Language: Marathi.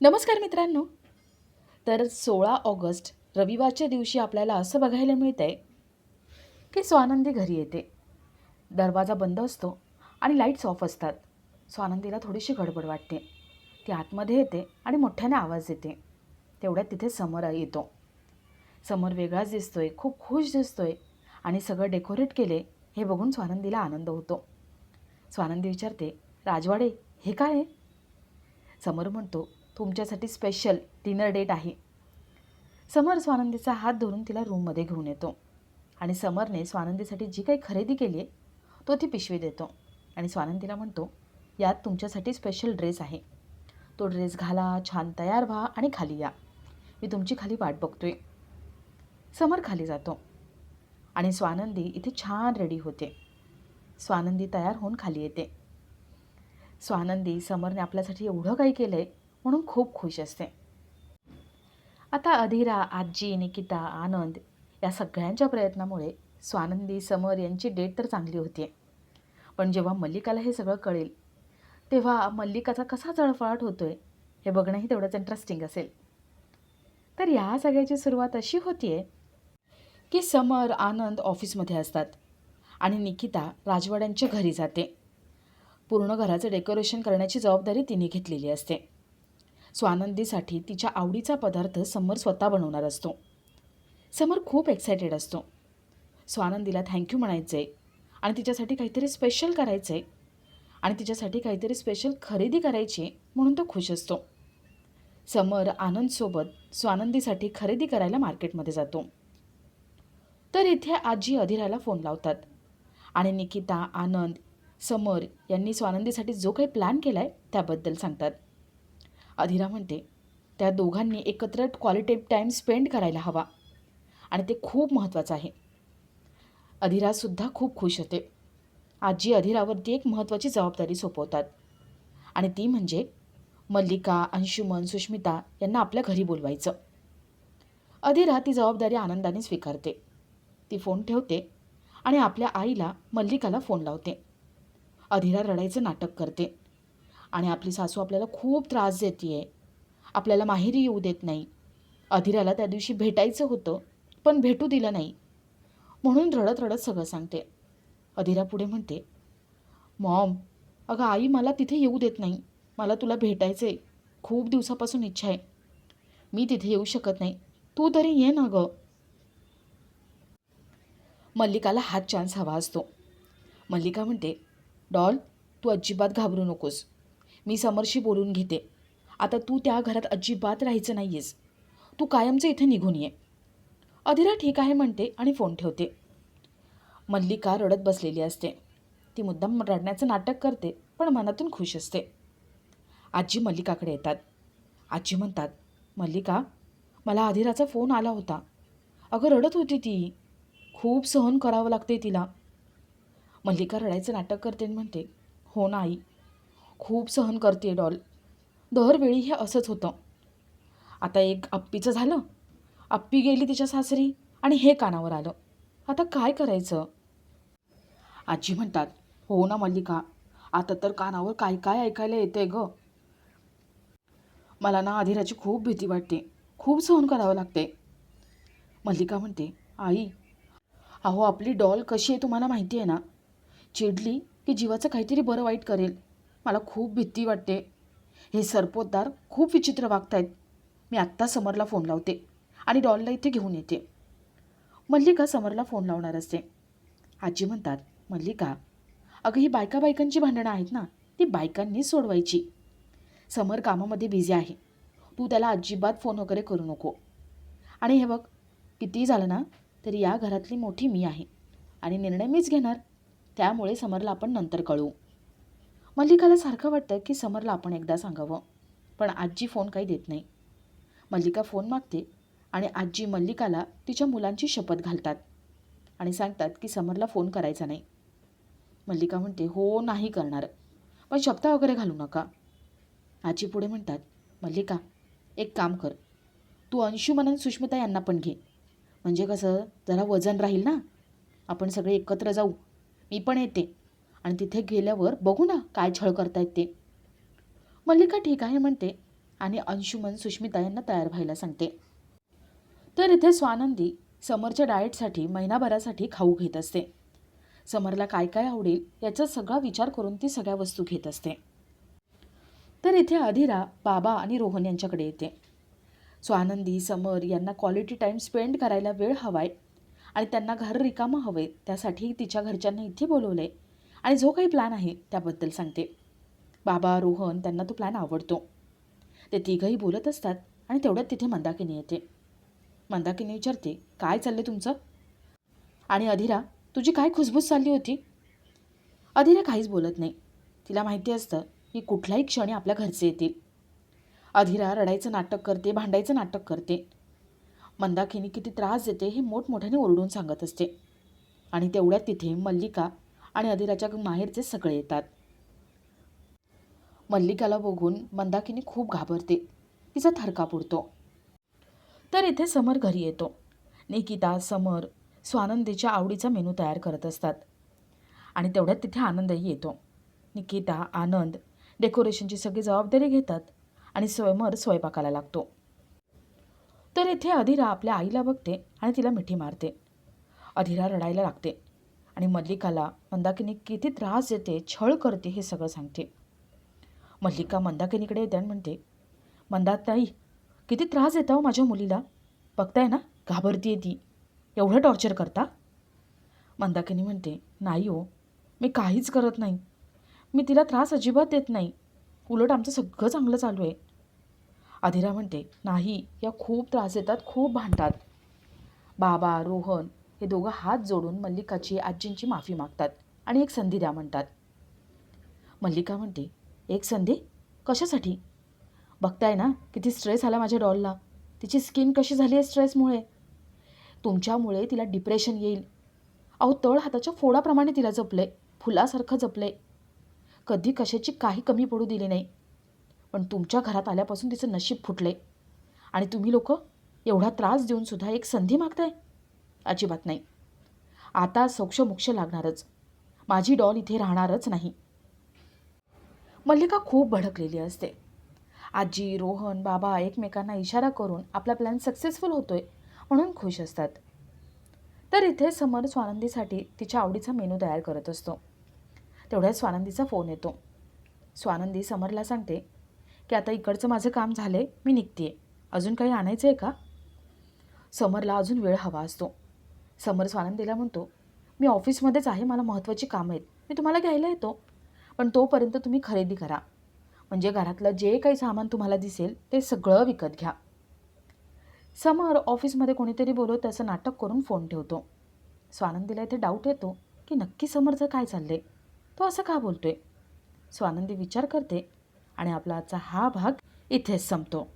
नमस्कार मित्रांनो. तर 16 ऑगस्ट रविवारच्या दिवशी आपल्याला असं बघायला मिळतंय की स्वानंदी घरी येते. दरवाजा बंद असतो आणि लाईट्स ऑफ असतात. स्वानंदीला थोडीशी गडबड वाटते. ती आतमध्ये येते आणि मोठ्याने आवाज देते. तेवढ्यात तिथे समर येतो. समर वेगळाच दिसतोय, खूप खुश दिसतोय आणि सगळं डेकोरेट केले हे बघून स्वानंदीला आनंद होतो. स्वानंदी विचारते, राजवाडे हे काय आहे? समर म्हणतो, तुमच्यासाठी स्पेशल डिनर डेट आहे. समर स्वानंदीचा हात धरून तिला रूममध्ये घेऊन येतो आणि समरने स्वानंदीसाठी जी काही खरेदी केली आहे तो ती पिशवी देतो आणि स्वानंदीला म्हणतो, यात तुमच्यासाठी स्पेशल ड्रेस आहे. तो ड्रेस घाला, छान तयार व्हा आणि खाली या. मी तुमची खाली वाट बघतोय. समर खाली जातो आणि स्वानंदी इथे छान रेडी होते. स्वानंदी तयार होऊन खाली येते. स्वानंदी समरने आपल्यासाठी एवढं काही केलं आहे म्हणून खूप खुश असते. आता अधीरा, आजी, निकिता, आनंद या सगळ्यांच्या प्रयत्नामुळे स्वानंदी, समर यांची डेट तर चांगली होती. पण जेव्हा मल्लिकाला हे सगळं कळेल तेव्हा मल्लिकाचा कसा जळफळाट होतोय हे बघणंही तेवढंच इंटरेस्टिंग असेल. तर या सगळ्याची सुरुवात अशी होती आहे की समर, आनंद ऑफिसमध्ये असतात आणि निकिता राजवाड्यांच्या घरी जाते. पूर्ण घराचं डेकोरेशन करण्याची जबाबदारी तिने घेतलेली असते. स्वानंदीसाठी तिच्या आवडीचा पदार्थ समर स्वतः बनवणार असतो. समर खूप एक्सायटेड असतो. स्वानंदीला थँक्यू म्हणायचं आहे आणि तिच्यासाठी काहीतरी स्पेशल करायचं आहे आणि तिच्यासाठी काहीतरी स्पेशल खरेदी करायची म्हणून तो खुश असतो. समर आनंदसोबत स्वानंदीसाठी खरेदी करायला मार्केटमध्ये जातो. तर इथे आजी अधीराला फोन लावतात आणि निकिता, आनंद, समर यांनी स्वानंदीसाठी जो काही प्लॅन केला आहे त्याबद्दल सांगतात. अधीरा म्हणते, त्या दोघांनी एकत्र क्वालिटी टाईम स्पेंड करायला हवा आणि ते खूप महत्त्वाचं आहे. अधीरासुद्धा खूप खुश होते. आजी अधीरावरती एक महत्त्वाची जबाबदारी सोपवतात आणि ती म्हणजे मल्लिका, अंशुमन, सुष्मिता यांना आपल्या घरी बोलवायचं. अधीरा ती जबाबदारी आनंदाने स्वीकारते. ती फोन ठेवते आणि आपल्या आईला, मल्लिकाला फोन लावते. अधीरा रडायचं नाटक करते आणि आपली सासू आपल्याला खूप त्रास देते आहे, आपल्याला माहेरी येऊ देत नाही, अधीराला त्या दिवशी भेटायचं होतं पण भेटू दिलं नाही, म्हणून रडत रडत सगळं सांगते. अधीरा पुढे म्हणते, मॉम, अगं आई मला तिथे येऊ देत नाही, मला तुला भेटायचं आहे, खूप दिवसापासून इच्छा आहे, मी तिथे येऊ शकत नाही, तू तरी ये ना गं. मल्लिकाला हाच चान्स हवा असतो. मल्लिका म्हणते, डॉल, तू अजिबात घाबरू नकोस, मी समरशी बोलून घेते, आता तू त्या घरात अजिबात राहायचं नाही आहेस, तू कायमचं इथे निघून ये. अधीरा ठीक आहे म्हणते आणि फोन ठेवते. मल्लिका रडत बसलेली असते. ती मुद्दाम रडण्याचं नाटक करते पण मनातून खुश असते. आजी मल्लिकाकडे येतात. आजी म्हणतात, मल्लिका, मला अधीराचा फोन आला होता, अगं रडत होती ती, खूप सहन करावं लागते तिला. मल्लिका रडायचं नाटक करते आणि म्हणते, हो ना आई, खूप सहन करते डॉल, दरवेळी हे असंच होतं. आता एक आप्पीचं झालं, आप्पी गेली तिच्या सासरी आणि हे कानावर आलं, आता काय करायचं. आजी म्हणतात, हो ना मल्लिका, आता तर कानावर काय काय ऐकायला येते गं. मला ना अधीराची खूप भीती वाटते, खूप सहन करावं लागते. मल्लिका म्हणते, आई, अहो आपली डॉल कशी आहे तुम्हाला माहिती आहे ना, चिडली की जीवाचं काहीतरी बरं वाईट करेल, मला खूप भीती वाटते. हे सरपोतदार खूप विचित्र वागतायत, मी आत्ता समरला फोन लावते आणि डॉलला इथे घेऊन येते. मल्लिका समरला फोन लावणार असते. आजी म्हणतात, मल्लिका, अगं ही बायका बायकांची भांडणं आहेत ना, ती बायकांनी सोडवायची. समर कामामध्ये बिझी आहे, तू त्याला अजिबात फोन वगैरे करू नको. आणि हे बघ, कितीही झालं ना तरी या घरातली मोठी मी आहे आणि निर्णय मीच घेणार, त्यामुळे समरला आपण नंतर कळवू. मल्लिकाला सारखं वाटतं की समरला आपण एकदा सांगावं, पण आजी फोन काही देत नाही. मल्लिका फोन मागते आणि आजी मल्लिकाला तिच्या मुलांची शपथ घालतात आणि सांगतात की समरला फोन करायचा नाही. मल्लिका म्हणते, हो नाही करणार, पण शब्द वगैरे घालू नका. आजी पुढे म्हणतात, मल्लिका, एक काम कर, तू अंशुमन आणि सुष्मिता यांना पण घे, म्हणजे कसं जरा वजन राहील ना, आपण सगळे एकत्र जाऊ, मी पण येते आणि तिथे गेल्यावर बघू ना काय छळ करतायत ते. मल्लिका ठीक आहे म्हणते आणि अंशुमन सुष्मिता यांना तयार व्हायला सांगते. तर इथे स्वानंदी समरच्या डाएटसाठी महिनाभरासाठी खाऊ घेत असते. समरला काय काय आवडेल याचा सगळा विचार करून ती सगळ्या वस्तू घेत असते. तर इथे अधिरा बाबा आणि रोहन यांच्याकडे येते. स्वानंदी समर यांना क्वालिटी टाईम स्पेंड करायला वेळ हवाय आणि त्यांना घर रिकामं हवंय, त्यासाठी तिच्या घरच्यांना इथे बोलवलंय आणि जो काही प्लॅन आहे त्याबद्दल सांगते. बाबा रोहन त्यांना तो प्लॅन आवडतो. ते तिघंही बोलत असतात आणि तेवढ्यात तिथे मंदाकिनी येते. मंदाकिनी विचारते, काय चाललं तुमचं? आणि अधिरा, तुझी काय खुसबुस चालली होती? अधिरा काहीच बोलत नाही. तिला माहिती असतं की कुठल्याही क्षणी आपल्या घरचे येतील. अधिरा रडायचं नाटक करते, भांडायचं नाटक करते. मंदाकिनी किती त्रास देते हे मोठमोठ्याने ओरडून सांगत असते. आणि तेवढ्यात तिथे मल्लिका आणि अधिराच्या माहेरचे सगळे येतात. मल्लिकाला बघून मंदाकिनी खूप घाबरते. तिचा थरकाप उडतो. तर इथे समर घरी येतो. निकिता समर स्वानंदीच्या आवडीचा मेनू तयार करत असतात आणि तेवढ्यात तिथे आनंदही येतो. निकिता आनंद डेकोरेशनची सगळी जबाबदारी घेतात आणि समर स्वयंपाकाला लागतो. तर इथे अधिरा आपल्या आईला बघते आणि तिला मिठी मारते. अधिरा रडायला लागते आणि मल्लिकाला मंदाकिनी किती त्रास देते, छळ करते हे सगळं सांगते. मल्लिका मंदाकिनीकडे येते आणि म्हणते, मंदाताई, किती त्रास देता हो माझ्या मुलीला, बघताय ना, घाबरतीये ती, एवढं टॉर्चर करता? मंदाकिनी म्हणते, नाही हो, मी काहीच करत नाही, मी तिला त्रास अजिबात देत नाही, उलट आमचं सगळं चांगलं चालू आहे. अधिरा म्हणते, नाही, या खूप त्रास देतात, खूप भांडतात. बाबा रोहन हे दोघं हात जोडून मल्लिकाची आजींची माफी मागतात आणि एक संधी द्या म्हणतात. मल्लिका म्हणते, एक संधी? कशासाठी? बघताय ना किती स्ट्रेस आला माझ्या डॉलला, तिची स्किन कशी झाली आहे स्ट्रेसमुळे, तुमच्यामुळे तिला डिप्रेशन येईल. अहो, तळ हाताच्या फोडाप्रमाणे तिला जपले, फुलासारखं जपले, कधी कशाची काही कमी पडू दिली नाही. पण तुमच्या घरात आल्यापासून तिचं नशीब फुटले आणि तुम्ही लोक एवढा त्रास देऊनसुद्धा एक संधी मागताय? अजिबात नाही. आता सोक्षमोक्ष लागणारच, माझी डॉल इथे राहणारच नाही. मल्लिका खूप भडकलेली असते. आजी रोहन बाबा एकमेकांना इशारा करून आपला प्लॅन सक्सेसफुल होतोय म्हणून खुश असतात. तर इथे समर स्वानंदीसाठी तिच्या आवडीचा मेनू तयार करत असतो. तेवढ्यात स्वानंदीचा फोन येतो. स्वानंदी समरला सांगते की आता इकडचं माझं काम झालंय, मी निघते, अजून काही आणायचं आहे का? समरला अजून वेळ हवा असतो. समर स्वानंदीला म्हणतो, मी ऑफिसमध्येच आहे, मला महत्त्वाची कामं आहेत, मी तुम्हाला घ्यायला येतो, पण तोपर्यंत तुम्ही खरेदी करा, म्हणजे घरातलं जे काही सामान तुम्हाला दिसेल ते सगळं विकत घ्या. समर ऑफिसमध्ये कोणीतरी बोलवतं असं नाटक करून फोन ठेवतो. स्वानंदीला इथे डाऊट येतो की नक्की समरचं काय चाललंय, तो असं का बोलतोय. स्वानंदी विचार करते आणि आपला आजचा हा भाग इथेच संपतो.